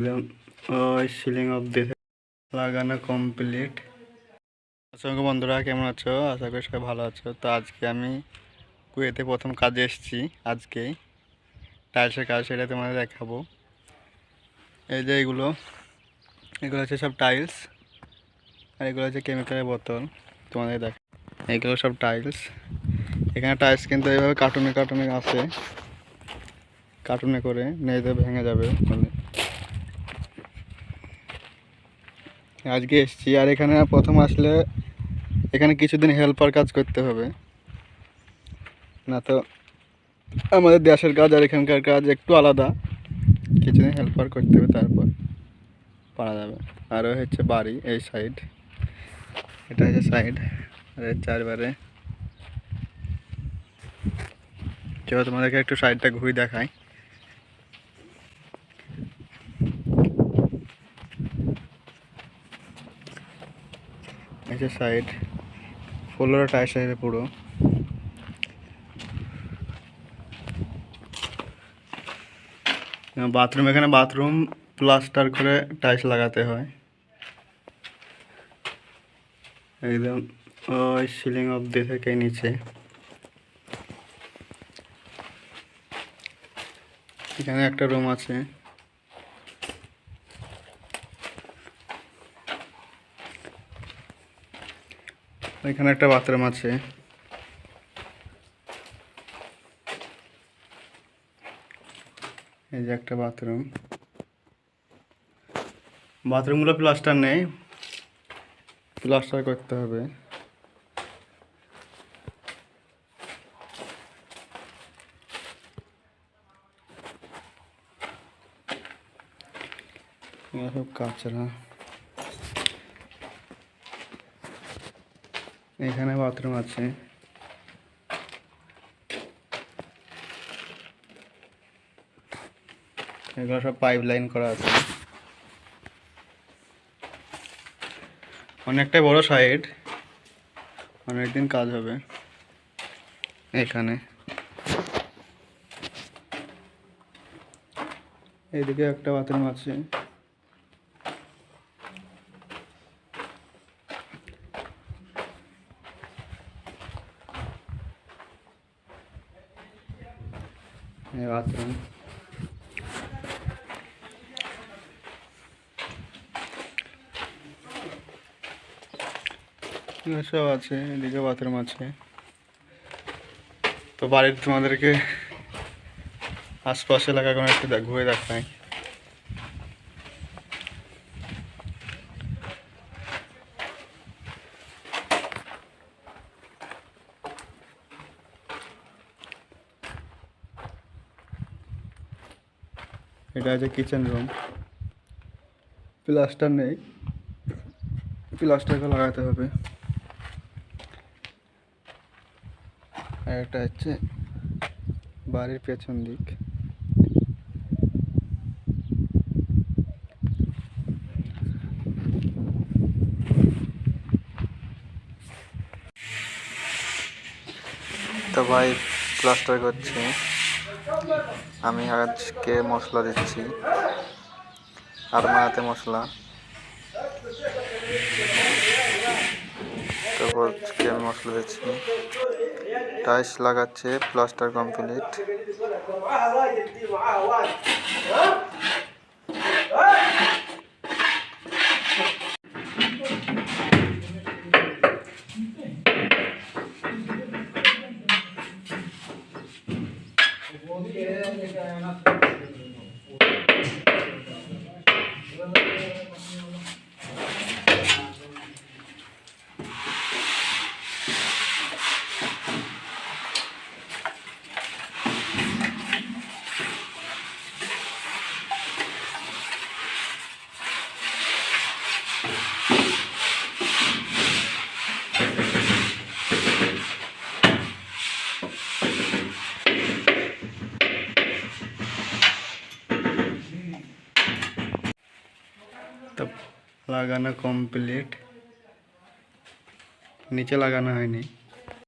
ওই সিলিং অব্দি লাগানো কমপ্লিট। অসংখ্য বন্ধুরা, কেমন আছো? আশা করি সবাই ভালো আছো। তো আজকে আমি কুয়েতে প্রথম কাজে এসেছি। আজকেই টাইলসের কাজ, সেটা তোমাদের দেখাবো। এই যে এগুলো হচ্ছে সব টাইলস, আর এগুলো হচ্ছে কেমিক্যালের বোতল। তোমাদের দেখ, এগুলো সব টাইলস। এখানে টাইলস কিন্তু এইভাবে কার্টুনে কার্টুনে আছে, কার্টুনে করে নিয়ে ভেঙে যাবে। আজকে এসেছি, আর এখানে প্রথম আসলে এখানে কিছুদিন হেল্পার কাজ করতে হবে, না তো আমাদের দেশের কাজ আর এখানকার কাজ একটু আলাদা। কিছুদিন হেল্পার করতে হবে, তারপর পারা যাবে। আর হচ্ছে বাড়ি, এই সাইড, এটা হচ্ছে সাইড, আর চারবারে কেউ তোমাদেরকে একটু সাইডটা ঘুরে দেখায়। এই যে সাইড ফ্লোর টাইলস আছে পুরো। বাথরুম, এখানে বাথরুম প্লাস্টার করে টাইলস লাগাতে হয় একদম ওই সিলিং অব্দি থেকে নিচে। এখানে একটা রুম আছে, এখানে একটা বাথরুম আছে। এই যে একটা বাথরুম, বাথরুমগুলো প্লাস্টার নেই, প্লাস্টার করতে হবে। সব কাঁচরা। এখানে বাথরুম আছে, এগুলো সব পাইপ লাইন করা আছে। অনেকটাই বড় সাইড, অনেকদিন কাজ হবে এখানে। এইদিকে একটা বাথরুম আছে। এই বাথরুম, সব আছে। এদিকে বাথরুম আছে। তো বাড়ির তোমাদেরকে আশপাশে এলাকা কোনো একটু ঘুরে দেখায়। এটা হচ্ছে কিচেন রুম, প্লাস্টার নেই, প্লাস্টারকে লাগাতে হবে। আর এটা হচ্ছে বাড়ির পেছন দিক। তো ভাই প্লাস্টার করছে, আমি আজকে মশলা দিচ্ছি, আর মায়াতে মশলা। তারপর আজকে আমি মশলা দিচ্ছি, টাইলস লাগাচ্ছে, প্লাস্টার কমপ্লিট। তো লাগানো কমপ্লিট, নিচে লাগানো হয়নি।